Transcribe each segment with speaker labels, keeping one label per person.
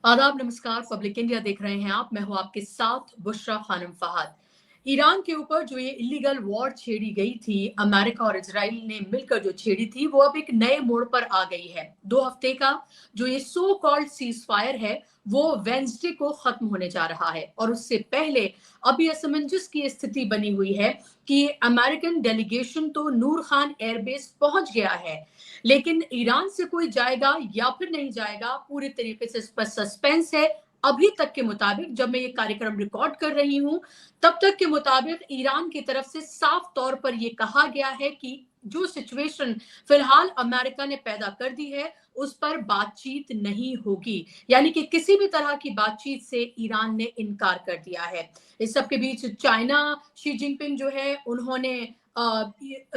Speaker 1: आदाब, नमस्कार। Public India देख रहे हैं आप। मैं हूं आपके साथ बुशरा खानम फहद। ईरान के ऊपर जो ये इलीगल वॉर छेड़ी गई थी, अमेरिका और इजराइल ने मिलकर जो छेड़ी थी, वो अब एक नए मोड़ पर आ गई है। 2 हफ्ते का जो ये सो कॉल्ड सीज फायर है, वो वेंसडे को खत्म होने जा रहा है। और उससे पहले अभी असमंजस की स्थिति बनी हुई है कि अमेरिकन डेलीगेशन तो नूर खान एयरबेस पहुंच गया है, लेकिन ईरान से कोई जाएगा या फिर नहीं जाएगा, पूरी तरीके से इस पर सस्पेंस है। अभी तक के मुताबिक, जब मैं ये कार्यक्रम रिकॉर्ड कर रही हूं, तब तक के मुताबिक ईरान की तरफ से साफ तौर पर यह कहा गया है कि जो सिचुएशन फिलहाल अमेरिका ने पैदा कर दी है, उस पर बातचीत नहीं होगी। यानी कि किसी भी तरह की बातचीत से ईरान ने इनकार कर दिया है। इस सब के बीच चाइना, शी जिनपिंग जो है, उन्होंने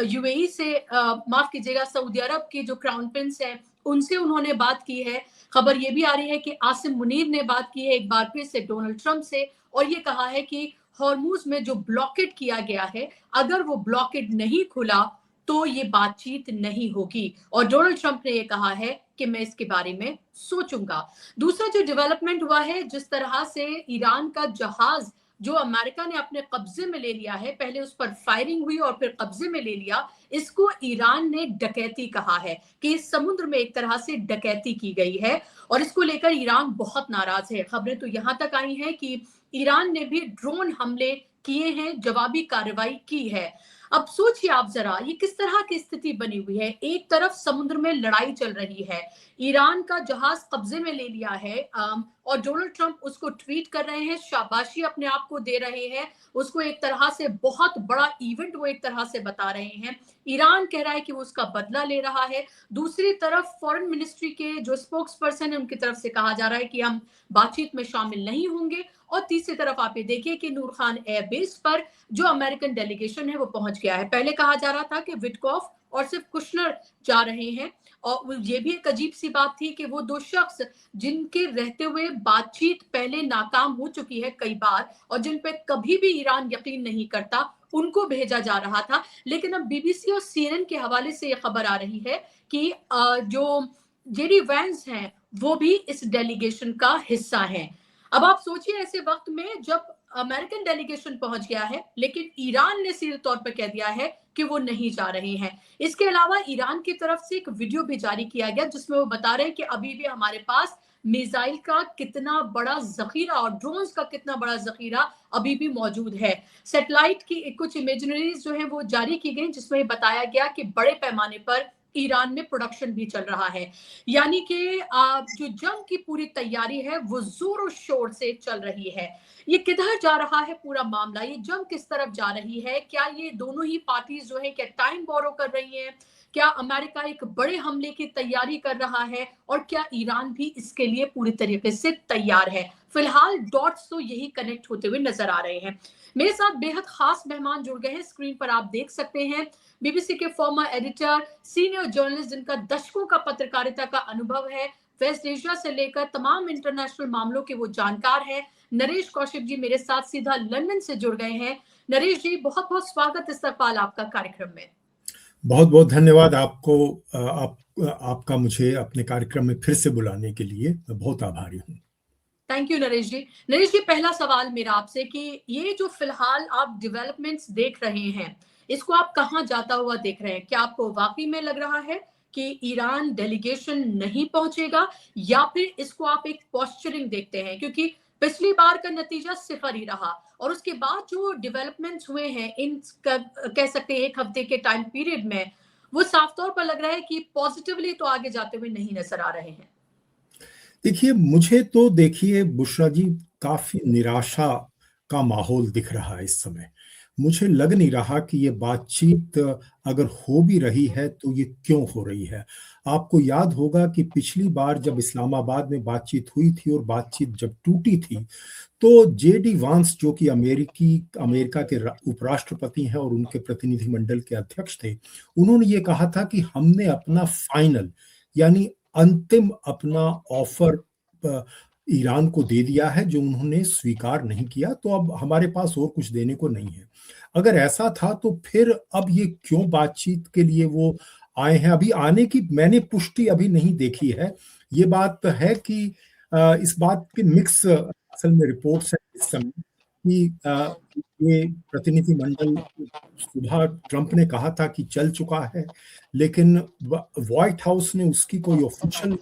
Speaker 1: यूएई से, माफ कीजिएगा, सऊदी अरब के जो क्राउन प्रिंस हैं, उनसे उन्होंने बात की है। खबर ये भी आ रही है कि आसिम मुनीर ने बात की है एक बार फिर से डोनाल्ड ट्रंप से, और ये कहा है कि हॉर्मूज में जो ब्लॉकेड किया गया है, अगर वो ब्लॉकेड नहीं खुला तो ये बातचीत नहीं होगी। और डोनाल्ड ट्रंप ने ये कहा है कि मैं इसके बारे में सोचूंगा। दूसरा जो डेवलपमेंट हुआ है, जिस तरह से ईरान का जहाज जो अमेरिका ने अपने कब्जे में ले लिया है, पहले उस पर फायरिंग हुई और फिर कब्जे में ले लिया, इसको ईरान ने डकैती कहा है कि इस समुद्र में एक तरह से डकैती की गई है। और इसको लेकर ईरान बहुत नाराज है। खबरें तो यहां तक आई हैं कि ईरान ने भी ड्रोन हमले किए हैं, जवाबी कार्रवाई की है। अब सोचिए आप जरा, ये किस तरह की स्थिति बनी हुई है। एक तरफ समुद्र में लड़ाई चल रही है, ईरान का जहाज कब्जे में ले लिया है, और डोनाल्ड ट्रंप उसको ट्वीट कर रहे हैं, शाबाशी अपने आप को दे रहे हैं, उसको एक तरह से बहुत बड़ा इवेंट वो एक तरह से बता रहे हैं। ईरान कह रहा है कि वो उसका बदला ले रहा है। दूसरी तरफ फॉरेन मिनिस्ट्री के जो स्पोक्स पर्सन है, उनकी तरफ से कहा जा रहा है कि हम बातचीत में शामिल नहीं होंगे। और तीसरी तरफ आप ये देखिए कि नूर खान एयरबेस पर जो अमेरिकन डेलीगेशन है, वो पहुंच गया है। पहले कहा जा रहा था कि विटकॉफ और सिर्फ कुशनर जा रहे हैं, और ये भी एक अजीब सी बात थी कि वो 2 शख्स जिनके रहते हुए बातचीत पहले नाकाम हो चुकी है कई बार, और जिन पे कभी भी ईरान यकीन नहीं करता, उनको भेजा जा रहा था। लेकिन अब बीबीसी और सीएनएन के हवाले से यह खबर आ रही है कि जो जेडी वैंस हैं, वो भी इस डेलीगेशन का हिस्सा हैं। अब आप सोचिए, ऐसे वक्त में जब अमेरिकन डेलीगेशन पहुंच गया है, लेकिन ईरान ने सीधे तौर पर कह दिया है कि वो नहीं जा रहे हैं। इसके अलावा ईरान की तरफ से एक वीडियो भी जारी किया गया, जिसमें वो बता रहे हैं कि अभी भी हमारे पास मिसाइल का कितना बड़ा जखीरा और ड्रोन्स का कितना बड़ा जखीरा अभी भी मौजूद है। सैटेलाइट की कुछ इमेजनरीज जो है वो जारी की गई, जिसमें बताया गया कि बड़े पैमाने पर ईरान में प्रोडक्शन भी चल रहा है। यानी कि जो जंग की पूरी तैयारी है, वो जोरों शोर से चल रही है। ये किधर जा रहा है पूरा मामला, ये जंग किस तरफ जा रही है? क्या ये दोनों ही पार्टीज जो है, क्या टाइम बोरो कर रही हैं? क्या अमेरिका एक बड़े हमले की तैयारी कर रहा है, और क्या ईरान भी इसके लिए पूरी तरीके से तैयार है? फिलहाल डॉट्स तो यही कनेक्ट होते हुए नजर आ रहे हैं। मेरे साथ बेहद खास मेहमान जुड़ गए हैं, स्क्रीन पर आप देख सकते हैं। बीबीसी के फॉर्मर एडिटर, सीनियर जर्नलिस्ट, जिनका दशकों का पत्रकारिता का अनुभव है, वेस्ट एशिया से लेकर तमाम इंटरनेशनल मामलों के वो जानकार हैं। नरेश कौशिक जी मेरे साथ सीधा लंदन से जुड़ गए हैं। नरेश जी, बहुत बहुत स्वागत इस्तकबाल आपका कार्यक्रम में।
Speaker 2: बहुत बहुत धन्यवाद आपको। आपका मुझे अपने कार्यक्रम में फिर से बुलाने के लिए मैं बहुत आभारी हूँ।
Speaker 1: थैंक यू नरेश जी। नरेश जी, पहला सवाल मेरा आपसे कि ये जो फिलहाल आप डेवलपमेंट्स देख रहे हैं, इसको आप कहाँ जाता हुआ देख रहे हैं? क्या आपको वाकई में लग रहा है कि ईरान डेलीगेशन नहीं पहुंचेगा, या फिर इसको आप एक पोस्चरिंग देखते हैं? क्योंकि पिछली बार का नतीजा सिफर ही रहा, और उसके बाद जो डेवलपमेंट्स हुए हैं इन कह सकते हैं 1 हफ्ते के टाइम पीरियड में, वो साफ तौर पर लग रहा है कि पॉजिटिवली तो आगे जाते हुए नहीं नजर आ रहे हैं।
Speaker 2: देखिए, मुझे तो देखिए बुशरा जी, काफी निराशा का माहौल दिख रहा है इस समय। मुझे लग नहीं रहा कि ये बातचीत अगर हो भी रही है तो ये क्यों हो रही है। आपको याद होगा कि पिछली बार जब इस्लामाबाद में बातचीत हुई थी और बातचीत जब टूटी थी, तो जेडी वांस, जो कि अमेरिका के उपराष्ट्रपति हैं और उनके प्रतिनिधिमंडल के अध्यक्ष थे, उन्होंने ये कहा था कि हमने अपना फाइनल यानी अंतिम अपना ऑफर ईरान को दे दिया है, जो उन्होंने स्वीकार नहीं किया, तो अब हमारे पास और कुछ देने को नहीं है। अगर ऐसा था तो फिर अब ये क्यों बातचीत के लिए वो आए हैं? अभी आने की मैंने पुष्टि अभी नहीं देखी है। ये बात है कि इस बात के मिक्स असल में रिपोर्ट्स हैं इस समय कि ये प्रतिनिधिमंडल सुबह ट्रंप ने कहा था कि चल चुका है, लेकिन व्हाइट हाउस ने उसकी कोई ऑफिशियल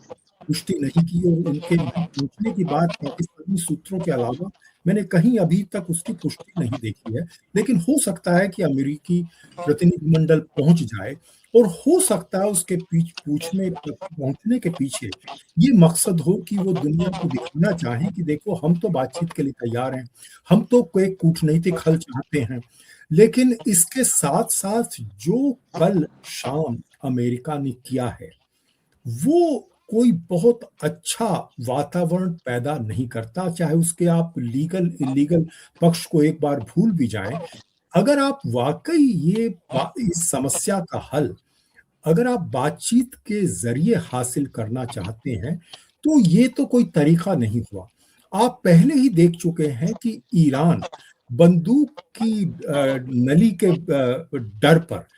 Speaker 2: पुष्टि नहीं की और उनके यहाँ पहुंचने की बात पाकिस्तानी सूत्रों के अलावा मैंने कहीं अभी तक उसकी पुष्टि नहीं देखी है। लेकिन हो सकता है कि अमेरिकी प्रतिनिधिमंडल पहुंच जाए और हो सकता है उसके पूछने पहुंचने के पीछे ये मकसद हो कि वो दुनिया को दिखाना चाहें कि देखो हम तो बातचीत के लिए तैयार हैं, हम तो कोई कूटनीतिक हल चाहते हैं। लेकिन इसके साथ साथ जो कल शाम अमेरिका ने किया है वो कोई बहुत अच्छा वातावरण पैदा नहीं करता, चाहे उसके आप लीगल इलीगल पक्ष को एक बार भूल भी जाएं। अगर आप वाकई इस समस्या का हल अगर आप बातचीत के जरिए हासिल करना चाहते हैं तो ये तो कोई तरीका नहीं हुआ। आप पहले ही देख चुके हैं कि ईरान बंदूक की नली के डर पर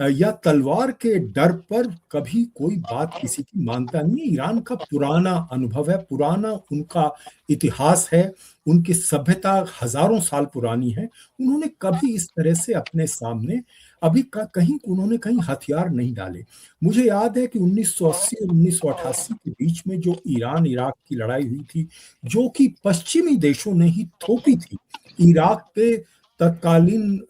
Speaker 2: या तलवार के डर पर कभी कोई बात किसी की मानता नहीं है। ईरान का पुराना अनुभव है, पुराना उनका इतिहास है, उनकी सभ्यता हजारों साल पुरानी है। उन्होंने कभी इस तरह से अपने सामने कहीं उन्होंने कहीं हथियार नहीं डाले। मुझे याद है कि 1980 और 1988 के बीच में जो ईरान इराक की लड़ाई हुई थी, जो कि पश्चिमी देशों ने ही थोपी थी इराक के तत्कालीन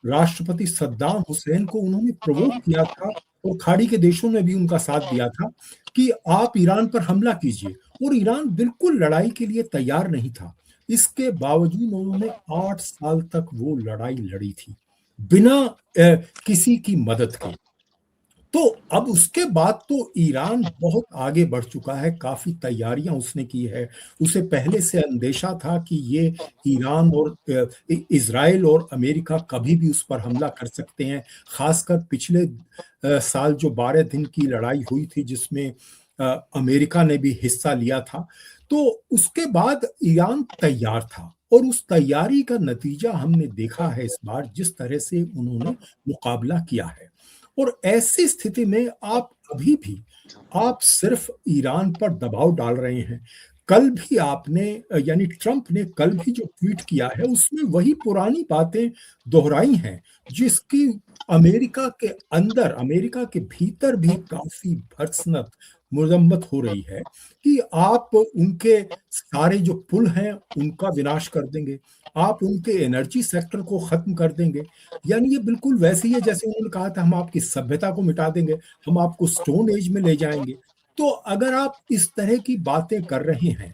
Speaker 2: राष्ट्रपति सद्दाम हुसैन को, उन्होंने प्रोवोक किया था और खाड़ी के देशों ने भी उनका साथ दिया था कि आप ईरान पर हमला कीजिए, और ईरान बिल्कुल लड़ाई के लिए तैयार नहीं था। इसके बावजूद उन्होंने 8 साल तक वो लड़ाई लड़ी थी बिना किसी की मदद के। तो अब उसके बाद तो ईरान बहुत आगे बढ़ चुका है, काफी तैयारियां उसने की है। उसे पहले से अंदेशा था कि ये ईरान और इजराइल और अमेरिका कभी भी उस पर हमला कर सकते हैं, खासकर पिछले साल जो 12 दिन की लड़ाई हुई थी जिसमें अमेरिका ने भी हिस्सा लिया था। तो उसके बाद ईरान तैयार था और उस तैयारी का नतीजा हमने देखा है इस बार, जिस तरह से उन्होंने मुकाबला किया है। और ऐसी स्थिति में आप सिर्फ ईरान पर दबाव डाल रहे हैं। कल भी आपने यानी ट्रंप ने कल भी जो ट्वीट किया है उसमें वही पुरानी बातें दोहराई हैं, जिसकी अमेरिका के अंदर, अमेरिका के भीतर भी काफी भर्त्सनत मरम्मत हो रही है कि आप उनके सारे जो पुल हैं उनका विनाश कर देंगे, आप उनके एनर्जी सेक्टर को खत्म कर देंगे। यानी ये बिल्कुल वैसे ही है जैसे उन्होंने कहा था हम आपकी सभ्यता को मिटा देंगे, हम आपको स्टोन एज में ले जाएंगे। तो अगर आप इस तरह की बातें कर रहे हैं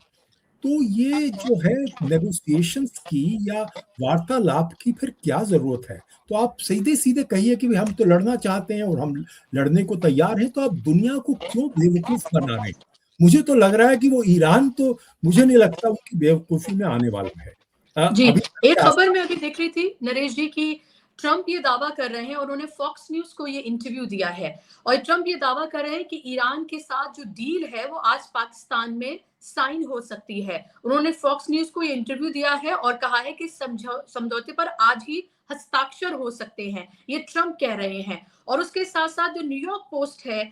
Speaker 2: तो ये जो है नेगोशिएशंस की या वार्तालाप की फिर क्या जरूरत है? तो आप सीधे सीधे कहिए कि हम तो लड़ना चाहते हैं और हम लड़ने को तैयार हैं, तो आप दुनिया को क्यों बेवकूफ बना रहे हैं? मुझे तो लग रहा है कि वो ईरान तो मुझे नहीं लगता उनकी बेवकूफी में आने वाला है।
Speaker 1: जी,
Speaker 2: अभी
Speaker 1: एक खबर मैं अभी देख रही थी नरेश जी की ट्रंप ये दावा कर रहे हैं और उन्होंने फॉक्स न्यूज को ये इंटरव्यू दिया है और ट्रंप ये दावा कर रहे हैं कि ईरान के साथ जो डील है वो आज पाकिस्तान में साइन हो सकती है। उन्होंने फॉक्स न्यूज को ये इंटरव्यू दिया है और कहा है कि समझौते पर आज ही हस्ताक्षर हो सकते हैं, ये ट्रंप कह रहे हैं। और उसके साथ साथ जो न्यूयॉर्क पोस्ट है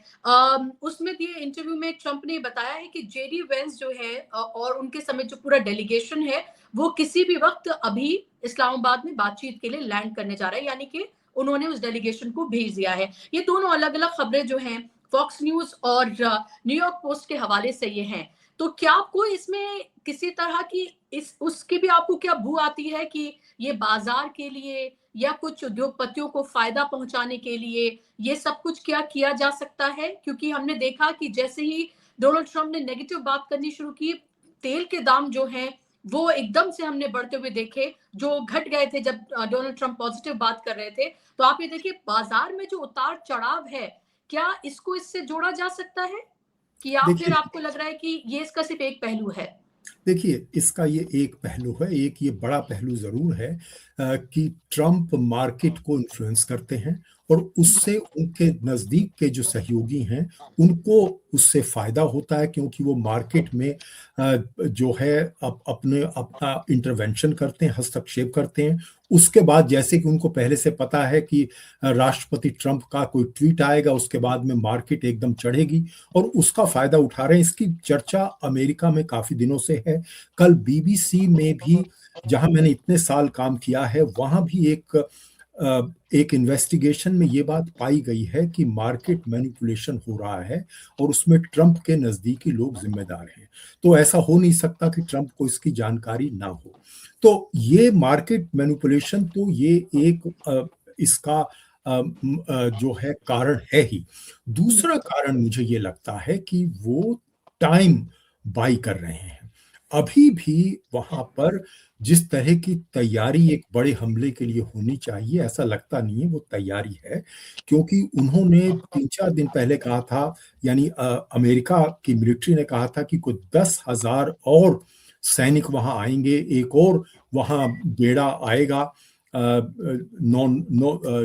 Speaker 1: उसमें दिए इंटरव्यू में ट्रंप ने बताया है कि जेडी वेंस जो है और उनके समेत जो पूरा डेलीगेशन है वो किसी भी वक्त अभी इस्लामाबाद में बातचीत के लिए लैंड करने जा रहे हैं, यानी कि उन्होंने उस डेलीगेशन को भेज दिया है। ये दोनों अलग अलग खबरें जो हैं फॉक्स न्यूज और न्यूयॉर्क पोस्ट के हवाले से ये हैं। तो क्या आपको इसमें किसी तरह की इस उसकी भी आपको क्या बू आती है कि ये बाजार के लिए या कुछ उद्योगपतियों को फायदा पहुंचाने के लिए ये सब कुछ क्या किया जा सकता है? क्योंकि हमने देखा कि जैसे ही डोनाल्ड ट्रंप ने नेगेटिव बात करनी शुरू की, तेल के दाम जो हैं वो एकदम से हमने बढ़ते हुए देखे, जो घट गए थे जब डोनाल्ड ट्रंप पॉजिटिव बात कर रहे थे। तो आप ये देखिए बाजार में जो उतार चढ़ाव है, क्या इसको इससे जोड़ा जा सकता है कि या फिर
Speaker 2: देखिए
Speaker 1: आपको लग रहा है कि ये इसका सिर्फ एक पहलू है?
Speaker 2: देखिए इसका ये एक पहलू है, एक ये बड़ा पहलू जरूर है कि ट्रंप मार्केट को इन्फ्लुएंस करते हैं और उससे उनके नजदीक के जो सहयोगी हैं उनको उससे फायदा होता है, क्योंकि वो मार्केट में जो है अपने अपना इंटरवेंशन करते हैं, हस्तक्षेप करते हैं। उसके बाद जैसे कि उनको पहले से पता है कि राष्ट्रपति ट्रंप का कोई ट्वीट आएगा, उसके बाद में मार्केट एकदम चढ़ेगी, और उसका फायदा उठा रहे हैं। इसकी चर्चा अमेरिका में काफी दिनों से है। कल बीबीसी में भी, जहां मैंने इतने साल काम किया है, वहां भी एक इन्वेस्टिगेशन में ये बात पाई गई है कि मार्केट मैनिपुलेशन हो रहा है और उसमें ट्रंप के नजदीकी लोग जिम्मेदार हैं। तो ऐसा हो नहीं सकता कि ट्रंप को इसकी जानकारी ना हो। तो ये मार्केट मैनिपुलेशन, तो ये एक इसका जो है कारण है ही। दूसरा कारण मुझे ये लगता है कि वो टाइम बाई कर रहे हैं। अभी भी वहां पर जिस तरह की तैयारी एक बड़े हमले के लिए होनी चाहिए, ऐसा लगता नहीं है वो तैयारी है। क्योंकि उन्होंने 3-4 दिन पहले कहा था, यानी अमेरिका की मिलिट्री ने कहा था कि कोई 10,000 और सैनिक वहां आएंगे, एक और वहां बेड़ा आएगा,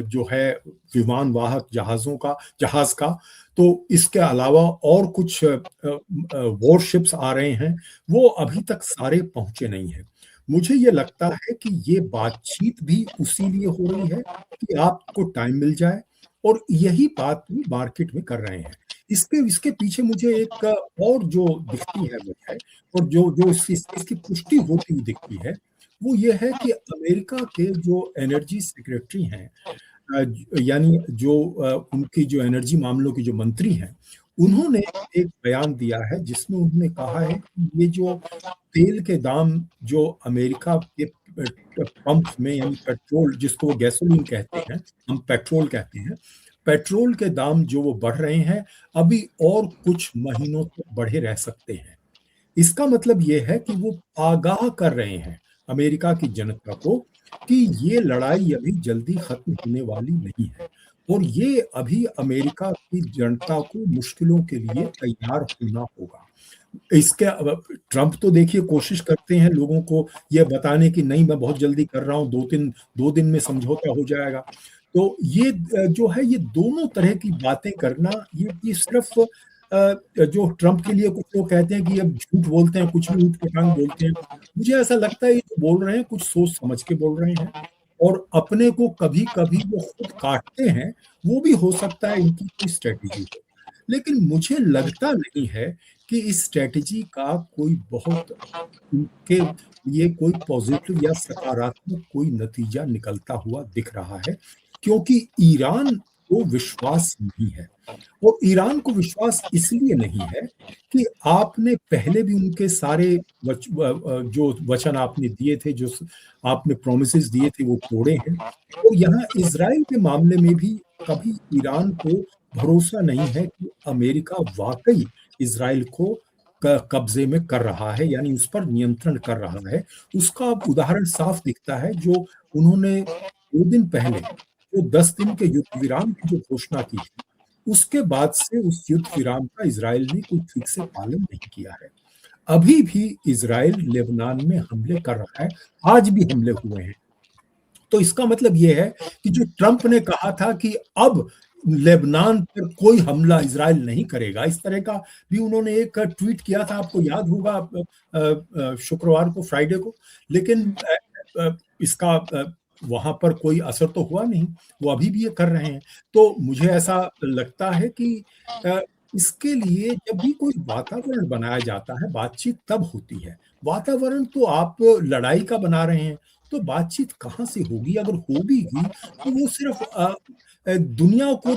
Speaker 2: जो है विमान वाहक जहाज का। तो इसके अलावा और कुछ वॉरशिप्स आ रहे हैं, वो अभी तक सारे पहुंचे नहीं हैं। मुझे ये लगता है कि ये बातचीत भी उसी लिए हो रही है कि आपको टाइम मिल जाए, और यही बात भी मार्केट में कर रहे हैं। इसके इसके पीछे मुझे एक और जो दिखती है वजह, और जो जो इसकी पुष्टि होती हुई दिखती है, वो ये है कि अमेरिका के जो एनर्जी सेक्रेटरी हैं, यानी जो उनकी जो एनर्जी मामलों की जो मंत्री हैं, उन्होंने एक बयान दिया है जिसमें उन्होंने कहा है कि ये जो तेल के दाम जो अमेरिका के पंप में, यानी पेट्रोल जिसको वो गैसोलीन कहते हैं, हम पेट्रोल कहते हैं, पेट्रोल के दाम जो वो बढ़ रहे हैं, अभी और कुछ महीनों तक बढ़े रह सकते हैं। इसका मतलब ये है कि वो आगाह कर रहे हैं अमेरिका की जनता को कि ये लड़ाई अभी जल्दी खत्म होने वाली नहीं है, और ये अभी अमेरिका की जनता को मुश्किलों के लिए तैयार होना होगा। इसके ट्रंप तो देखिए कोशिश करते हैं लोगों को यह बताने की नहीं, मैं बहुत जल्दी कर रहा हूं, 2 दिन में समझौता हो जाएगा। तो ये जो है, ये दोनों तरह की बातें करना, ये सिर्फ जो ट्रंप के लिए कुछ लोग कहते हैं कि अब झूठ बोलते हैं, कुछ भी ऊट पटांग बोलते हैं। मुझे ऐसा लगता है ये जो बोल रहे हैं कुछ सोच समझ के बोल रहे हैं, और अपने को कभी कभी वो खुद काटते हैं। वो भी हो सकता है इनकी कोई स्ट्रेटेजी हो, लेकिन मुझे लगता नहीं है कि इस स्ट्रेटेजी का कोई बहुत उनके लिए कोई पॉजिटिव या सकारात्मक कोई नतीजा निकलता हुआ दिख रहा है, क्योंकि ईरान को विश्वास नहीं है। और ईरान को विश्वास इसलिए नहीं है कि आपने पहले भी उनके सारे जो वचन आपने दिए थे, जो आपने प्रोमिसेस दिए थे, वो तोड़े हैं। और यहाँ इजराइल के मामले में भी कभी ईरान को भरोसा नहीं है कि अमेरिका वाकई इजराइल को कब्जे में कर रहा है, यानी उस पर नियंत्रण कर रहा है। उसका उदाहरण साफ दिखता है, जो उन्होंने 2 दिन पहले जो 10 दिन के युद्ध विराम की जो घोषणा की थी, उसके बाद से उस युद्ध विराम का इजराइल ने कोई ठीक से पालन नहीं किया है। अभी भी इजराइल लेबनान में हमले कर रहा है, आज भी हमले हुए हैं। तो इसका मतलब यह है कि जो ट्रंप ने कहा था कि अब लेबनान पर कोई हमला इजराइल नहीं करेगा, इस तरह का भी उन्होंने एक ट्वीट किया था, आपको याद होगा, शुक्रवार को, फ्राइडे को। लेकिन इसका वहां पर कोई असर तो हुआ नहीं, वो अभी भी ये कर रहे हैं। तो मुझे ऐसा लगता है कि अ, इसके लिए जब भी कोई वातावरण बनाया जाता है, बातचीत तब होती है। वातावरण तो आप लड़ाई का बना रहे हैं, तो बातचीत कहाँ से होगी? अगर हो भी की तो वो सिर्फ दुनिया को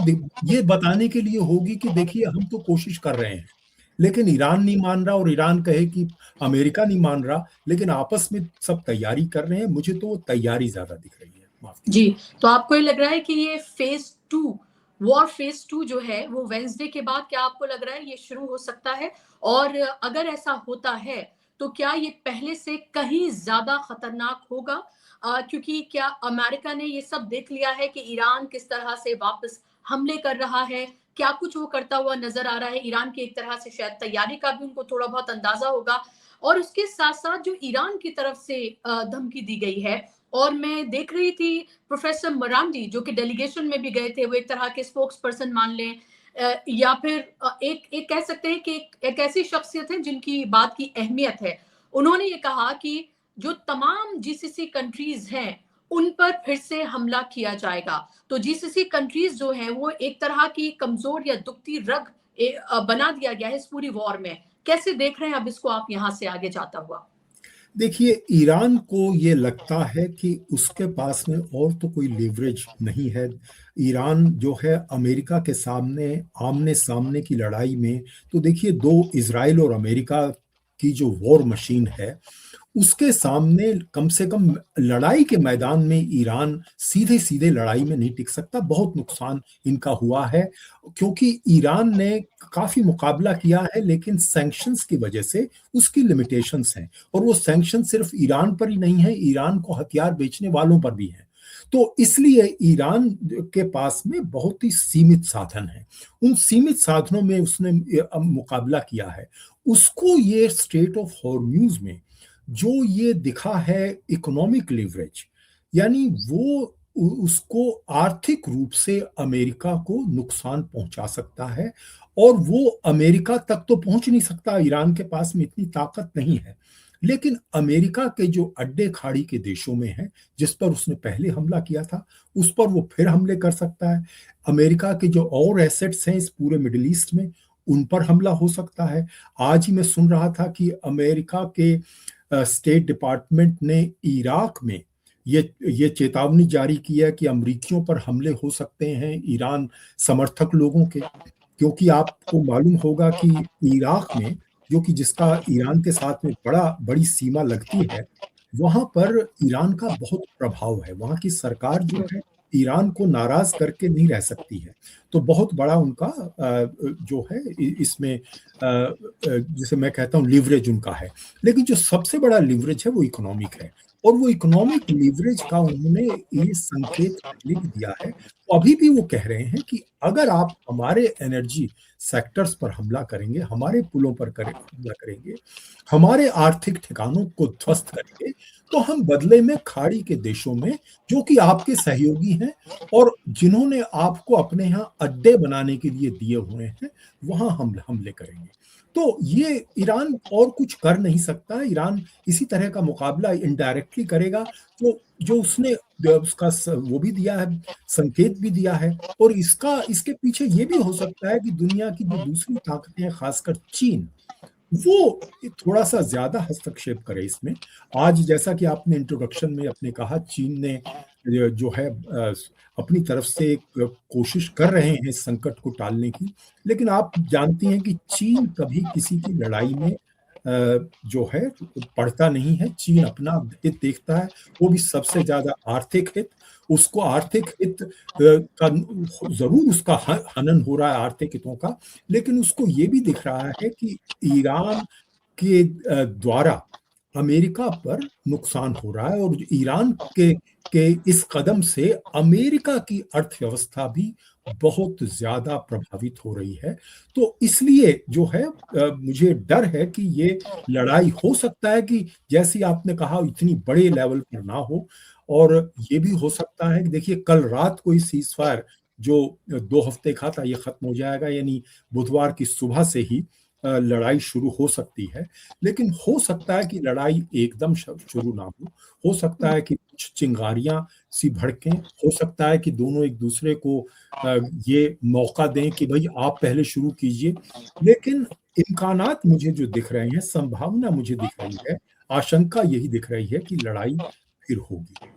Speaker 2: ये बताने के लिए होगी कि देखिए हम तो कोशिश कर रहे हैं, लेकिन ईरान नहीं मान रहा, और ईरान कहे कि अमेरिका नहीं मान रहा, लेकिन आपस में सब तैयारी कर रहे हैं। मुझे तो वो तैयारी ज्यादा दिख रही है। माफ कीजिए।
Speaker 1: जी, तो आपको ये लग रहा है कि ये फेज़ 2 वॉर फेज़ 2 जो है वो वेडनेसडे के बाद क्या आपको लग रहा है ये शुरू हो सकता है? और अगर ऐसा होता है, तो क्या ये पहले से कहीं ज़्यादा खतरनाक होगा? क्योंकि क्या अमेरिका ने ये सब देख लिया है कि ईरान किस तरह से वापस हमले कर रहा है? क्या कुछ वो करता हुआ नज़र आ रहा है? ईरान की एक तरह से शायद तैयारी का भी उनको थोड़ा बहुत अंदाज़ा होगा, और उसके साथ-साथ जो ईरान की तरफ से धमकी दी गई है, और मैं देख रही थी प्रोफेसर मरांडी जो कि डेलीगेशन में भी गए थे, वो एक तरह के स्पोक्स पर्सन मान लें, या फिर एक एक कह सकते हैं कि एक ऐसी शख्सियत है जिनकी बात की अहमियत है। उन्होंने ये कहा कि जो तमाम जीसीसी कंट्रीज हैं उन पर फिर से हमला किया जाएगा। तो जीसीसी कंट्रीज जो हैं वो एक तरह की कमजोर या दुखती रग बना दिया गया है इस पूरी वॉर में। कैसे देख रहे हैं अब इसको आप यहाँ से आगे जाता हुआ?
Speaker 2: देखिए, ईरान को ये लगता है कि उसके पास में और तो कोई लीवरेज नहीं है। ईरान जो है अमेरिका के सामने आमने-सामने की लड़ाई में, तो देखिए 2 इज़राइल और अमेरिका की जो वॉर मशीन है, उसके सामने कम से कम लड़ाई के मैदान में ईरान सीधे-सीधे लड़ाई में नहीं टिक सकता। बहुत नुकसान इनका हुआ है, क्योंकि ईरान ने काफ़ी मुकाबला किया है, लेकिन सैंक्शंस की वजह से उसकी लिमिटेशंस हैं, और वो सैंक्शन सिर्फ ईरान पर ही नहीं है, ईरान को हथियार बेचने वालों पर भी हैं। तो इसलिए ईरान के पास में बहुत ही सीमित साधन हैं। उन सीमित साधनों में उसने मुकाबला किया है। उसको ये स्ट्रेट ऑफ हॉर्म्यूज़ में जो ये दिखा है इकोनॉमिक लिवरेज, यानी वो उसको आर्थिक रूप से अमेरिका को नुकसान पहुंचा सकता है, और वो अमेरिका तक तो पहुंच नहीं सकता, ईरान के पास में इतनी ताकत नहीं है। लेकिन अमेरिका के जो अड्डे खाड़ी के देशों में है, जिस पर उसने पहले हमला किया था, उस पर वो फिर हमले कर सकता है। अमेरिका के जो और एसेट्स हैं इस पूरे मिडिल ईस्ट में, उन पर हमला हो सकता है। आज ही मैं सुन रहा था कि अमेरिका के स्टेट डिपार्टमेंट ने इराक में ये चेतावनी जारी की है कि अमरीकियों पर हमले हो सकते हैं ईरान समर्थक लोगों के, क्योंकि आपको मालूम होगा कि इराक में, जो कि जिसका ईरान के साथ में बड़ी सीमा लगती है, वहां पर ईरान का बहुत प्रभाव है। वहां की सरकार जो है ईरान को नाराज करके नहीं रह सकती है। तो बहुत बड़ा उनका जो है इसमें जिसे मैं कहता हूँ लिवरेज उनका है। लेकिन जो सबसे बड़ा लिवरेज है वो इकोनॉमिक है, और वो इकोनॉमिक लिवरेज का उन्होंने ये संकेत पहले भी दिया है। तो अभी भी वो कह रहे हैं कि अगर आप हमारे एनर्जी सेक्टर्स पर हमला करेंगे, हमारे पुलों पर हमला करेंगे, हमारे आर्थिक ठिकानों को ध्वस्त करेंगे, तो हम बदले में खाड़ी के देशों में, जो कि आपके सहयोगी हैं और जिन्होंने आपको अपने यहाँ अड्डे बनाने के लिए दिए हुए हैं, वहां हम हमले करेंगे। तो ये ईरान और कुछ कर नहीं सकता। ईरान इसी तरह का मुकाबला इनडायरेक्टली करेगा। तो जो उसने उसका वो भी दिया है, संकेत भी दिया है, और इसके पीछे ये भी हो सकता है कि दुनिया की जो दूसरी ताकतें हैं, खासकर चीन, वो थोड़ा सा ज्यादा हस्तक्षेप करे इसमें। आज जैसा कि आपने इंट्रोडक्शन में अपने कहा, चीन ने जो है अपनी तरफ से एक कोशिश कर रहे हैं इस संकट को टालने की, लेकिन आप जानती हैं कि चीन कभी किसी की लड़ाई में जो है पड़ता नहीं है। चीन अपना हित देखता है, वो भी सबसे ज्यादा आर्थिक हित। उसको आर्थिक हित का जरूर उसका हनन हो रहा है आर्थिक हितों का, लेकिन उसको ये भी दिख रहा है कि ईरान के द्वारा अमेरिका पर नुकसान हो रहा है, और ईरान के इस कदम से अमेरिका की अर्थव्यवस्था भी बहुत ज्यादा प्रभावित हो रही है। तो इसलिए जो है मुझे डर है कि ये लड़ाई हो सकता है कि जैसी आपने कहा इतनी बड़े लेवल पर ना हो, और ये भी हो सकता है कि देखिए कल रात को इस सीज फायर जो 2 हफ्ते का था ये खत्म हो जाएगा, यानी बुधवार की सुबह से ही लड़ाई शुरू हो सकती है। लेकिन हो सकता है कि लड़ाई एकदम शुरू ना हो सकता है कि कुछ चिंगारियां सी भड़कें, हो सकता है कि दोनों एक दूसरे को ये मौका दें कि भाई आप पहले शुरू कीजिए। लेकिन इम्कानात मुझे जो दिख रहे हैं, संभावना मुझे दिख रही है, आशंका यही दिख रही है कि लड़ाई फिर होगी।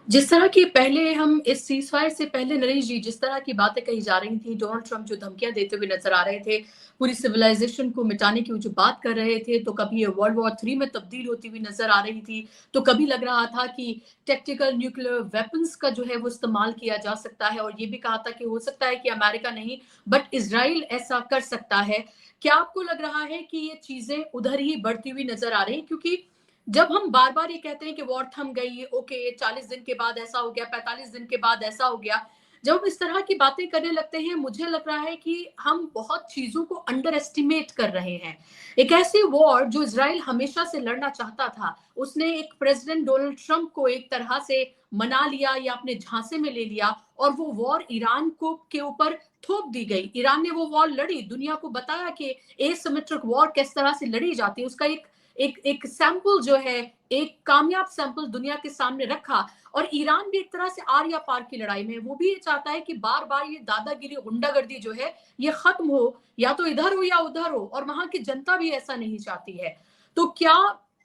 Speaker 1: जिस तरह की पहले हम इस सीज़फायर से पहले नरेश जी जिस तरह की बातें कही जा रही थी, डोनाल्ड ट्रंप जो धमकियां देते हुए नजर आ रहे थे, पूरी सिविलाइजेशन को मिटाने की वो जो बात कर रहे थे, तो कभी ये वर्ल्ड वॉर 3 में तब्दील होती हुई नजर आ रही थी, तो कभी लग रहा था कि टैक्टिकल न्यूक्लियर वेपन्स का जो है वो इस्तेमाल किया जा सकता है, और ये भी कहा था कि हो सकता है कि अमेरिका नहीं बट इजराइल ऐसा कर सकता है। क्या आपको लग रहा है कि ये चीजें उधर ही बढ़ती हुई नजर आ रही, क्योंकि जब हम बार बार ये कहते हैं कि वॉर थम गई, ओके 40 दिन के बाद ऐसा हो गया, 45 दिन के बाद ऐसा हो गया, जब हम इस तरह की बातें करने लगते हैं, मुझे लग रहा है कि हम बहुत चीज़ों को अंडर एस्टिमेट कर रहे हैं। एक ऐसी वॉर जो इज़राइल हमेशा से लड़ना चाहता था, उसने एक प्रेज़िडेंट डोनाल्ड ट्रंप को एक तरह से मना लिया या अपने झांसे में ले लिया और वो वॉर ईरान को के ऊपर थोप दी गई। ईरान ने वो वॉर लड़ी, दुनिया को बताया कि एसिमेट्रिक वॉर किस तरह से लड़ी जाती है। उसका एक एक एक सैंपल जो है, एक कामयाब सैंपल दुनिया के सामने रखा। और ईरान भी एक तरह से आर या पार की लड़ाई में है। वो भी ये चाहता है कि बार बार ये दादागिरी, गुंडागर्दी जो है ये खत्म हो, या तो इधर हो या उधर हो, और वहां की जनता भी ऐसा नहीं चाहती है। तो क्या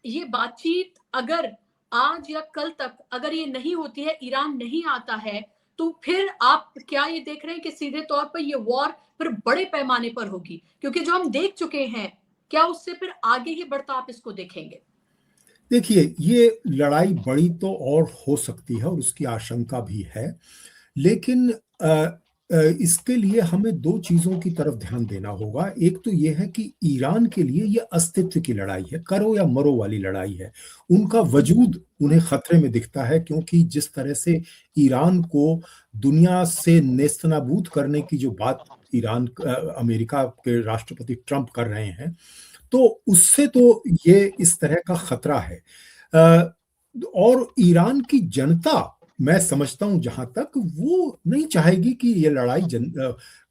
Speaker 1: ये बातचीत अगर आज या कल तक अगर ये नहीं होती है, ईरान नहीं आता है, तो फिर आप क्या ये देख रहे हैं कि सीधे तौर पर ये वॉर फिर बड़े पैमाने पर होगी? क्योंकि जो हम देख चुके हैं, क्या उससे फिर आगे ही बढ़ता आप इसको देखेंगे?
Speaker 2: देखिए, ये लड़ाई बड़ी तो और हो सकती है और उसकी आशंका भी है, लेकिन इसके लिए हमें दो चीजों की तरफ ध्यान देना होगा। एक तो ये है कि ईरान के लिए ये अस्तित्व की लड़ाई है, करो या मरो वाली लड़ाई है। उनका वजूद उन्हें खतरे में दिखता है, क्योंकि जिस तरह से ईरान को दुनिया से नेस्तनाबूद करने की जो बात अमेरिका के राष्ट्रपति ट्रंप कर रहे हैं, तो उससे तो ये इस तरह का खतरा है। और ईरान की जनता, मैं समझता हूं जहां तक, वो नहीं चाहेगी कि ये लड़ाई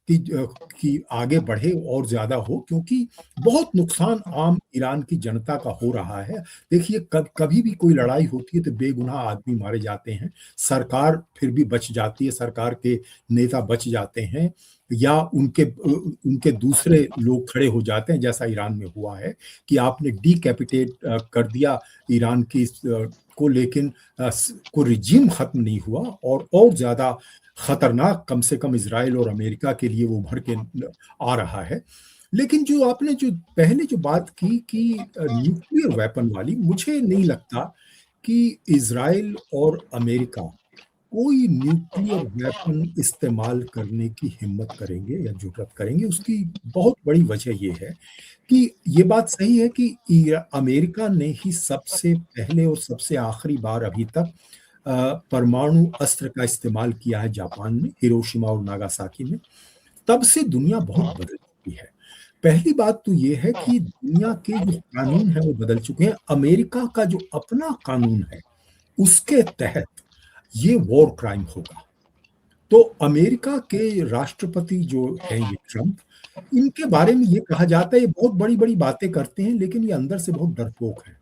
Speaker 2: की आगे बढ़े और ज्यादा हो, क्योंकि बहुत नुकसान आम ईरान की जनता का हो रहा है। देखिए, कभी भी कोई लड़ाई होती है तो बेगुनाह आदमी मारे जाते हैं, सरकार फिर भी बच जाती है, सरकार के नेता बच जाते हैं, या उनके उनके दूसरे लोग खड़े हो जाते हैं, जैसा ईरान में हुआ है कि आपने डीकैपिटेट कर दिया ईरान की को, लेकिन कोई रिजीम खत्म नहीं हुआ, और ज्यादा खतरनाक कम से कम इजराइल और अमेरिका के लिए वो उभर के आ रहा है। लेकिन जो आपने जो पहले जो बात की कि न्यूक्लियर वेपन वाली, मुझे नहीं लगता कि इजराइल और अमेरिका कोई न्यूक्लियर वेपन इस्तेमाल करने की हिम्मत करेंगे या जुर्रत करेंगे। उसकी बहुत बड़ी वजह यह है कि ये बात सही है कि अमेरिका ने ही सबसे पहले और सबसे आखिरी बार अभी तक परमाणु अस्त्र का इस्तेमाल किया है जापान में, हिरोशिमा और नागासाकी में। तब से दुनिया बहुत बदल चुकी है। पहली बात तो ये है कि दुनिया के जो कानून है वो बदल चुके हैं। अमेरिका का जो अपना कानून है उसके तहत ये वॉर क्राइम होगा। तो अमेरिका के राष्ट्रपति जो हैं ये ट्रंप, इनके बारे में ये कहा जाता है ये बहुत बड़ी बड़ी बातें करते हैं, लेकिन ये अंदर से बहुत डरपोक है।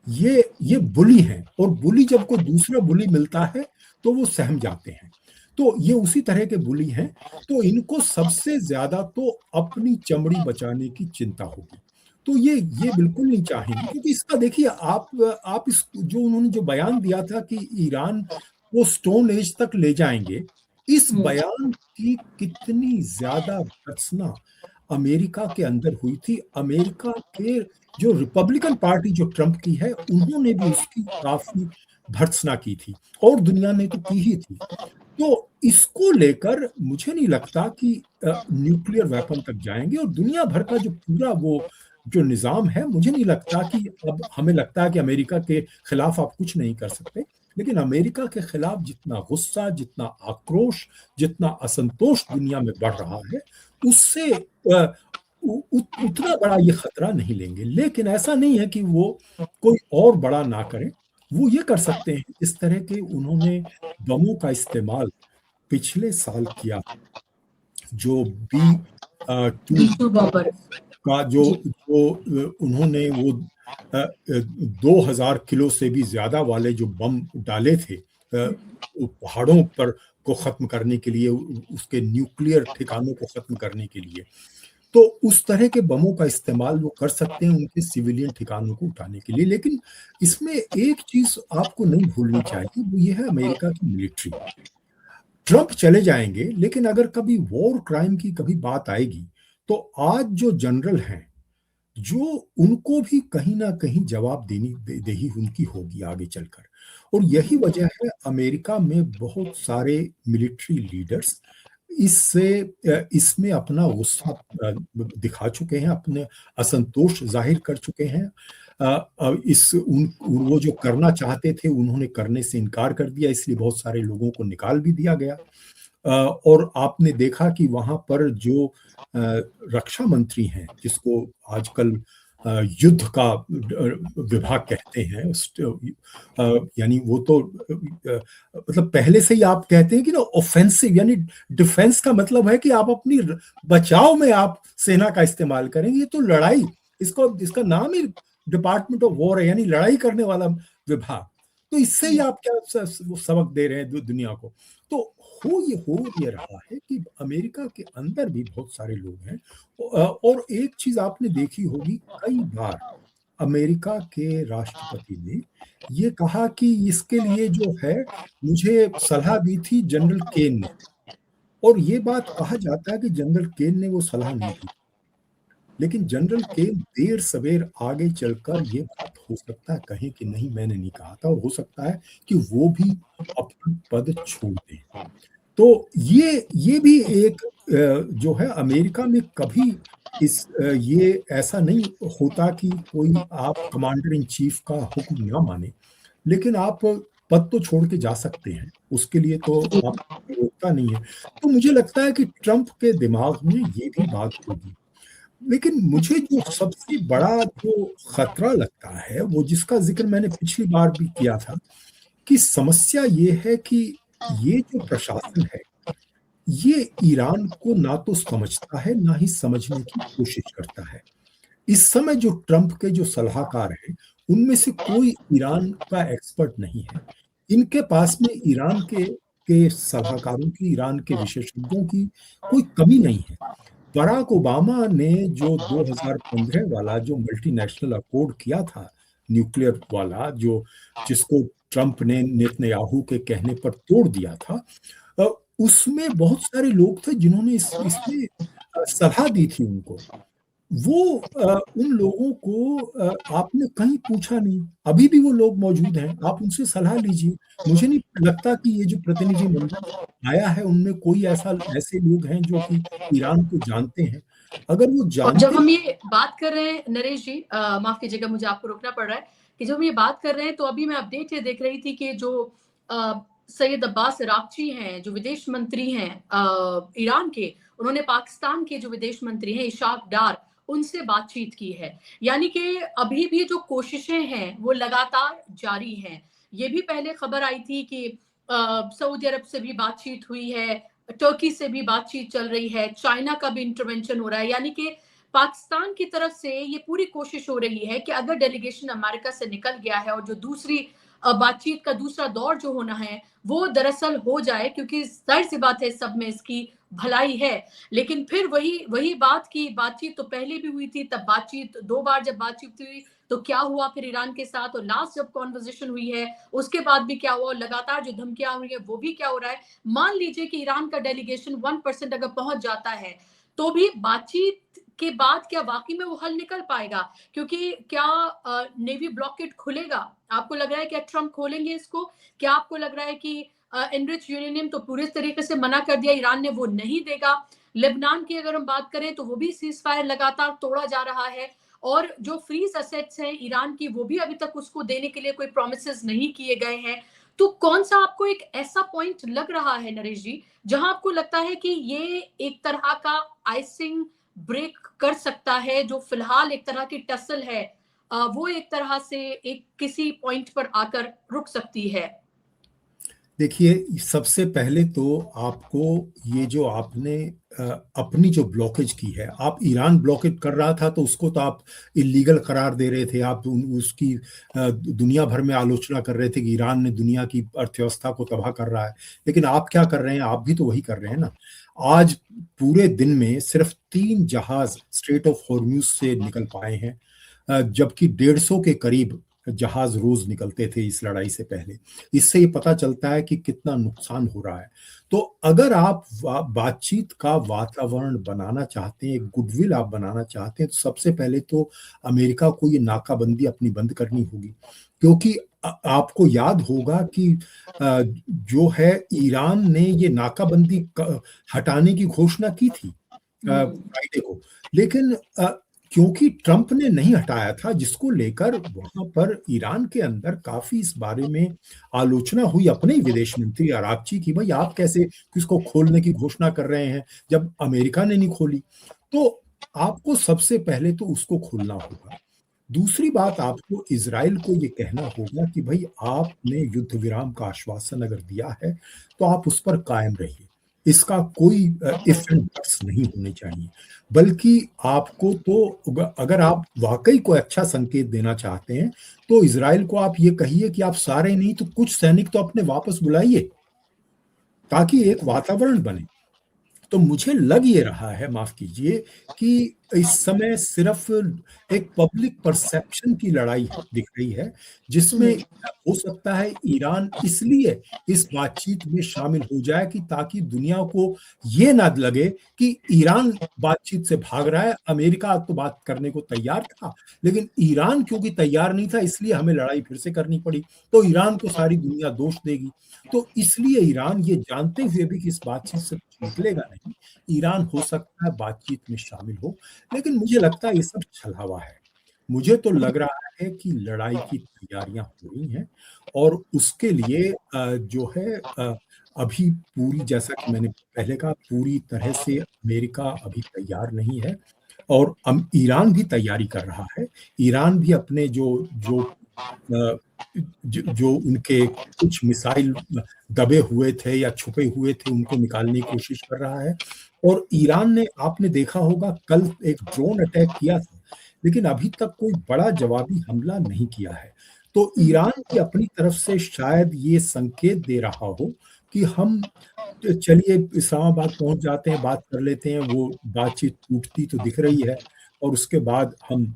Speaker 2: ये बुली हैं, और बुली जब कोई दूसरा बुली मिलता है तो वो सहम जाते हैं। तो ये उसी तरह के बुली हैं। तो इनको सबसे ज्यादा तो अपनी चमड़ी बचाने की चिंता होगी। तो ये बिल्कुल नहीं चाहेंगे, क्योंकि इसका देखिए, आप इस जो उन्होंने जो बयान दिया था कि ईरान को स्टोन एज तक ले जाएंगे, इस बयान की कितनी ज्यादा भर्त्सना अमेरिका के अंदर हुई थी। अमेरिका के जो रिपब्लिकन पार्टी जो ट्रंप की है, उन्होंने भी उसकी काफी भर्त्सना की थी, और दुनिया ने तो की ही थी। तो इसको लेकर मुझे नहीं लगता कि न्यूक्लियर वेपन तक जाएंगे, और दुनिया भर का जो पूरा वो जो निजाम है, मुझे नहीं लगता कि, अब हमें लगता है कि अमेरिका के खिलाफ आप कुछ नहीं कर सकते, लेकिन अमेरिका के खिलाफ जितना गुस्सा, जितना आक्रोश, जितना असंतोष दुनिया में बढ़ रहा है, उससे उतना बड़ा ये खतरा नहीं लेंगे। लेकिन ऐसा नहीं है कि वो कोई और बड़ा ना करें, वो ये कर सकते हैं। इस तरह के उन्होंने बमों का इस्तेमाल पिछले साल किया, जो B-2 का जो जो उन्होंने वो 2000 किलो से भी ज्यादा वाले जो बम डाले थे पहाड़ों पर को खत्म करने के लिए, उसके न्यूक्लियर ठिकानों को खत्म करने के लिए, तो उस तरह के बमों का इस्तेमाल वो कर सकते हैं उनके सिविलियन ठिकानों को उठाने के लिए। लेकिन इसमें एक चीज आपको नहीं भूलनी चाहिए, वो ये है अमेरिका की मिलिट्री। ट्रंप चले जाएंगे, लेकिन अगर कभी वॉर क्राइम की कभी बात आएगी, तो आज जो जनरल हैं, जो उनको भी कहीं ना कहीं जवाब देही उनकी होगी आगे चलकर। और यही वजह है अमेरिका में बहुत सारे मिलिट्री लीडर्स इसमें अपना गुस्सा दिखा चुके हैं, अपने असंतोष जाहिर कर चुके हैं। वो जो करना चाहते थे उन्होंने करने से इनकार कर दिया, इसलिए बहुत सारे लोगों को निकाल भी दिया गया। और आपने देखा कि वहां पर जो रक्षा मंत्री हैं, जिसको आजकल युद्ध का विभाग कहते हैं, यानी वो तो मतलब पहले से ही आप कहते हैं कि ना, ऑफेंसिव यानी डिफेंस का मतलब है कि आप अपनी बचाव में आप सेना का इस्तेमाल करेंगे। ये तो लड़ाई, इसका नाम ही डिपार्टमेंट ऑफ वॉर है, यानी लड़ाई करने वाला विभाग। तो इससे ही आप क्या सबक दे रहे हैं दुनिया को। तो हो ये रहा है कि अमेरिका के अंदर भी बहुत सारे लोग हैं। और एक चीज आपने देखी होगी, कई बार अमेरिका के राष्ट्रपति ने ये कहा कि इसके लिए जो है, मुझे सलाह दी थी जनरल केन ने। और ये बात कहा जाता है कि जनरल केन ने वो सलाह नहीं दी, लेकिन जनरल केन देर सवेर आगे चलकर ये बात हो सकता है कहें कि नहीं, मैंने नहीं कहा था, और हो सकता है कि वो भी अपना पद छोड़ दें। तो ये भी एक जो है, अमेरिका में कभी ये ऐसा नहीं होता कि कोई आप कमांडर इन चीफ का हुक्म ना माने, लेकिन आप पद तो छोड़ के जा सकते हैं, उसके लिए तो आप रोकता नहीं है। तो मुझे लगता है कि ट्रंप के दिमाग में ये भी बात होगी। लेकिन मुझे जो सबसे बड़ा जो खतरा लगता है, वो जिसका जिक्र मैंने पिछली बार भी किया था, कि समस्या ये है कि ये जो प्रशासन है, ये ईरान को ना तो समझता है, ना ही समझने की कोशिश करता है। इस समय जो ट्रंप के जो सलाहकार हैं, उनमें से कोई ईरान का एक्सपर्ट नहीं है। इनके पास में ईरान के सलाहकारों की, ईरान के विशेषज्ञों की कोई कमी नहीं है। बराक ओबामा ने जो 2015 वाला जो मल्टीनेशनल अकॉर्ड किया था, न्यूक्लियर वाला, जो जिसको ट्रंप ने नेतन्याहू के कहने पर तोड़ दिया था, अ, उसमें बहुत सारे लोग थे जिन्होंने इसमें सलाह दी थी उनको। वो उन लोगों को आपने कहीं पूछा नहीं। अभी भी वो लोग मौजूद हैं, आप उनसे सलाह लीजिए। मुझे नहीं लगता कि ये जो प्रतिनिधि मंडल आया है, उनमें कोई ऐसे लोग हैं जो कि ईरान को जानते हैं। अगर वो
Speaker 1: और जब
Speaker 2: जानते,
Speaker 1: हम ये बात कर रहे हैं नरेश जी, माफ कीजिएगा, मुझे आपको रोकना पड़ रहा है, कि जब हम ये बात कर रहे हैं तो अभी मैं अपडेट ये देख रही थी कि जो सैयद अब्बास अरागची हैं, जो विदेश मंत्री हैं ईरान के, उन्होंने पाकिस्तान के जो विदेश मंत्री हैं इशाक डार, उनसे बातचीत की है। यानी कि अभी भी जो कोशिशें हैं वो लगातार जारी हैं। ये भी पहले खबर आई थी कि सऊदी अरब से भी बातचीत हुई है, टर्की से भी बातचीत चल रही है, चाइना का भी इंटरवेंशन हो रहा है। यानी कि पाकिस्तान की तरफ से ये पूरी कोशिश हो रही है कि अगर डेलीगेशन अमेरिका से निकल गया है और जो दूसरी बातचीत का दूसरा दौर जो होना है वो दरअसल हो जाए, क्योंकि जाहिर सी बात है सब में इसकी भलाई है। लेकिन फिर वही वही बात की बातचीत तो पहले भी हुई थी, तब बातचीत 2 बार जब बातचीत हुई तो क्या हुआ फिर ईरान के साथ, और लास्ट जब कॉन्वर्सेशन हुई है उसके बाद भी क्या हुआ, और लगातार जो धमकियां हुई है वो भी क्या हो रहा है। मान लीजिए कि ईरान का डेलीगेशन 1% अगर पहुंच जाता है तो भी बातचीत के बाद क्या वाकई में वो हल निकल पाएगा? क्योंकि क्या नेवी ब्लॉकेट खुलेगा? आपको लग रहा है क्या ट्रंप खोलेंगे इसको? क्या आपको लग रहा है कि एनरिच यूरेनियम तो पूरे तरीके से मना कर दिया ईरान ने, वो नहीं देगा? लेबनान की अगर हम बात करें तो वो भी सीज फायर लगातार तोड़ा जा रहा है, और जो फ्रीज असेट्स हैं ईरान की वो भी अभी तक उसको देने के लिए कोई प्रोमिसेस नहीं किए गए हैं। तो कौन सा आपको एक ऐसा पॉइंट लग रहा है नरेश जी, जहां आपको लगता है कि ये एक तरह का आइसिंग ब्रेक कर सकता है, जो फिलहाल एक तरह की टसल है वो एक तरह से एक किसी पॉइंट पर आकर रुक सकती है?
Speaker 2: देखिए, सबसे पहले तो आपको ये जो आपने अपनी जो ब्लॉकेज की है, आप ईरान ब्लॉकेट कर रहा था तो उसको तो आप इलीगल करार दे रहे थे, आप उसकी दुनिया भर में आलोचना कर रहे थे कि ईरान ने दुनिया की अर्थव्यवस्था को तबाह कर रहा है। लेकिन आप क्या कर रहे हैं, आप भी तो वही कर रहे हैं ना। आज पूरे दिन में सिर्फ 3 जहाज स्ट्रेट ऑफ हॉर्म्यूज से निकल पाए हैं, जबकि 150 के करीब जहाज रोज निकलते थे इस लड़ाई से पहले। इससे ये पता चलता है कि कितना नुकसान हो रहा है। तो अगर आप बातचीत का वातावरण बनाना चाहते हैं, एक गुडविल आप बनाना चाहते हैं, तो सबसे पहले तो अमेरिका को ये नाकाबंदी अपनी बंद करनी होगी। क्योंकि आपको याद होगा कि जो है, ईरान ने ये नाकाबंदी हटाने की घोषणा की थी फ्राइडे को। लेकिन क्योंकि ट्रंप ने नहीं हटाया था, जिसको लेकर वहां पर ईरान के अंदर काफी इस बारे में आलोचना हुई अपने ही विदेश मंत्री अरागची की, भाई आप कैसे किसको खोलने की घोषणा कर रहे हैं जब अमेरिका ने नहीं खोली। तो आपको सबसे पहले तो उसको खोलना होगा। दूसरी बात, आपको इजराइल को ये कहना होगा कि भाई आपने युद्ध विराम का आश्वासन अगर दिया है तो आप उस पर कायम रहिए, इसका कोई इफ एंड बट्स नहीं होने चाहिए। बल्कि आपको तो अगर आप वाकई कोई अच्छा संकेत देना चाहते हैं तो इजराइल को आप ये कहिए कि आप सारे नहीं तो कुछ सैनिक तो अपने वापस बुलाइए, ताकि एक वातावरण बने। तो मुझे लग ये रहा है, माफ कीजिए, कि इस समय सिर्फ एक पब्लिक परसेप्शन की लड़ाई दिख रही है, जिसमें हो सकता है ईरान इसलिए इस बातचीत में शामिल हो जाए कि ताकि दुनिया को ये ना लगे कि ईरान बातचीत से भाग रहा है, अमेरिका तो बात करने को तैयार था लेकिन ईरान क्योंकि तैयार नहीं था इसलिए हमें लड़ाई फिर से करनी पड़ी, तो ईरान को सारी दुनिया दोष देगी। तो इसलिए ईरान ये जानते हुए भी कि इस बातचीत से कुछ निकलेगा नहीं, ईरान हो सकता है बातचीत में शामिल हो, लेकिन मुझे लगता है ये सब छलावा है। मुझे तो लग रहा है कि लड़ाई की तैयारियां हो रही हैं और उसके लिए जो है अभी पूरी, जैसा कि मैंने पहले कहा, पूरी तरह से अमेरिका अभी तैयार नहीं है और ईरान भी तैयारी कर रहा है। ईरान भी अपने जो जो अ, जो उनके कुछ मिसाइल दबे हुए थे या छुपे हुए थे उनको निकालने की कोशिश कर रहा है। और ईरान ने, आपने देखा होगा, कल एक ड्रोन अटैक किया था लेकिन अभी तक कोई बड़ा जवाबी हमला नहीं किया है। तो ईरान की अपनी तरफ से शायद ये संकेत दे रहा हो कि हम चलिए इस्लामाबाद पहुंच जाते हैं, बात कर लेते हैं, वो बातचीत टूटती तो दिख रही है और उसके बाद हम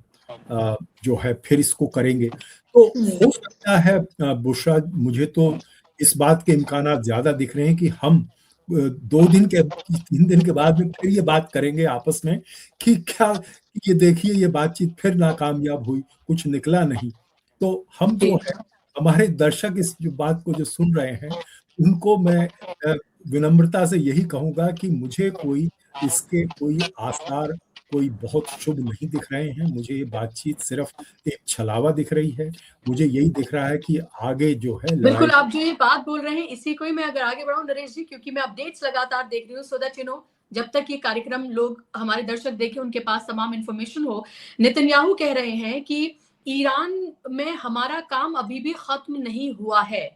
Speaker 2: जो है फिर इसको करेंगे। तो हो सकता है बुशरा, मुझे तो इस बात के इम्कानात ज्यादा दिख रहे हैं कि हम 2 दिन के 3 दिन के बाद में फिर ये बात करेंगे आपस में कि क्या ये देखिए ये बातचीत फिर नाकामयाब हुई, कुछ निकला नहीं। तो हम जो है, हमारे दर्शक इस जो बात को जो सुन रहे हैं उनको मैं अ, विनम्रता से यही कहूंगा कि मुझे कोई इसके कोई आसार कोई बहुत शुभ नहीं दिख रहे हैं। मुझे ये बातचीत सिर्फ एक छलावा दिख रही है। मुझे यही दिख रहा है कि आगे जो है
Speaker 1: बिल्कुल,
Speaker 2: लड़ाई।
Speaker 1: आप जो ये बात बोल रहे हैं इसी को ही मैं अगर आगे बढ़ाऊं नरेश जी, क्योंकि मैं अपडेट्स लगातार देख रही हूँ सो दैट जब तक ये कार्यक्रम लोग हमारे दर्शक देखें उनके पास तमाम इन्फॉर्मेशन हो। नेतन्याहू कह रहे हैं कि ईरान में हमारा काम अभी भी खत्म नहीं हुआ है,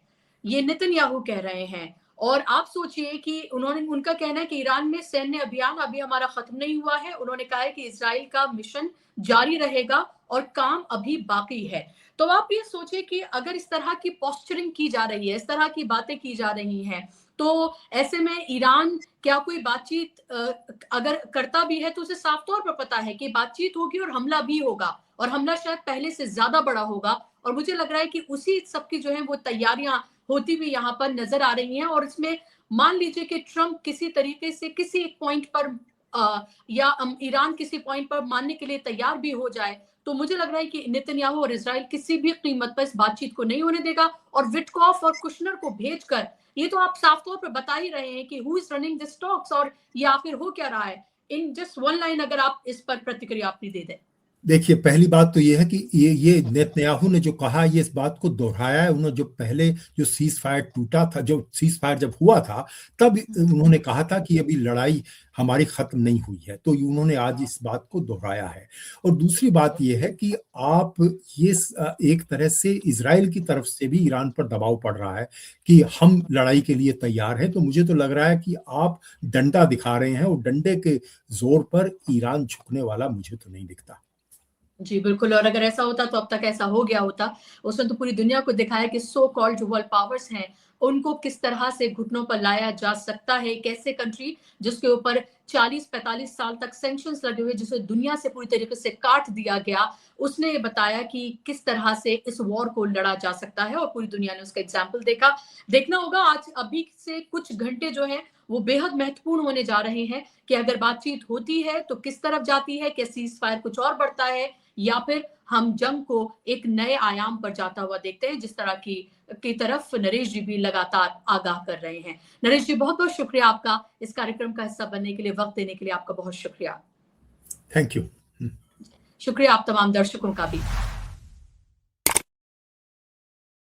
Speaker 1: ये नेतन्याहू कह रहे हैं। और आप सोचिए कि उनका कहना है कि ईरान में सैन्य अभियान अभी हमारा खत्म नहीं हुआ है। उन्होंने कहा है कि इसराइल का मिशन जारी रहेगा और काम अभी बाकी है। तो आप ये सोचिए कि अगर इस तरह की पोस्चरिंग की जा रही है, इस तरह की बातें की जा रही हैं, तो ऐसे में ईरान क्या कोई बातचीत अगर करता भी है तो उसे साफ तौर पर पता है कि बातचीत होगी और हमला भी होगा और हमला शायद पहले से ज्यादा बड़ा होगा। और मुझे लग रहा है कि उसी सबकी जो है वो तैयारियां होती हुई यहाँ पर नजर आ रही हैं। और इसमें मान लीजिए कि ट्रंप किसी तरीके से किसी एक पॉइंट पर या ईरान किसी पॉइंट पर मानने के लिए तैयार भी हो जाए, तो मुझे लग रहा है कि नेतन्याहू और इजराइल किसी भी कीमत पर इस बातचीत को नहीं होने देगा। और विटकॉफ और कुशनर को भेजकर, ये तो आप साफ तौर पर बता ही रहे हैं कि who is running this talks और ये आखिर हो क्या रहा है। इन जस्ट वन लाइन अगर आप इस पर प्रतिक्रिया अपनी दे दें।
Speaker 2: देखिए, पहली बात तो ये है कि ये नेतन्याहू ने जो कहा, ये इस बात को दोहराया है। उन्होंने जो पहले जो सीज फायर टूटा था, जो सीज फायर जब हुआ था, तब उन्होंने कहा था कि अभी लड़ाई हमारी खत्म नहीं हुई है, तो उन्होंने आज इस बात को दोहराया है। और दूसरी बात ये है कि आप ये एक तरह से इजराइल की तरफ से भी ईरान पर दबाव पड़ रहा है कि हम लड़ाई के लिए तैयार हैं। तो मुझे तो लग रहा है कि आप डंडा दिखा रहे हैं और डंडे के जोर पर ईरान झुकने वाला मुझे तो नहीं दिखता।
Speaker 1: जी, बिल्कुल। और अगर ऐसा होता तो अब तक ऐसा हो गया होता। उसने तो पूरी दुनिया को दिखाया कि सो कॉल्ड जो वर्ल्ड पावर्स हैं, उनको किस तरह से घुटनों पर लाया जा सकता है। एक ऐसे कंट्री जिसके ऊपर 40-45 साल तक सैंक्शंस लगे हुए, जिसे दुनिया से पूरी तरीके से काट दिया गया, उसने ये बताया कि किस तरह से इस वॉर को लड़ा जा सकता है और पूरी दुनिया ने उसका एग्जाम्पल देखा। देखना होगा आज अभी से कुछ घंटे जो हैं वो बेहद महत्वपूर्ण होने जा रहे हैं कि अगर बातचीत होती है तो किस तरफ जाती है, क्या सीज फायर कुछ और बढ़ता है या फिर हम जंग को एक नए आयाम पर जाता हुआ देखते हैं, जिस तरह की तरफ नरेश जी भी लगातार आगाह कर रहे हैं। नरेश जी, बहुत बहुत शुक्रिया आपका इस कार्यक्रम का हिस्सा बनने के लिए, वक्त देने के लिए आपका बहुत शुक्रिया।
Speaker 2: Thank you.
Speaker 1: शुक्रिया आप तमाम दर्शकों का भी।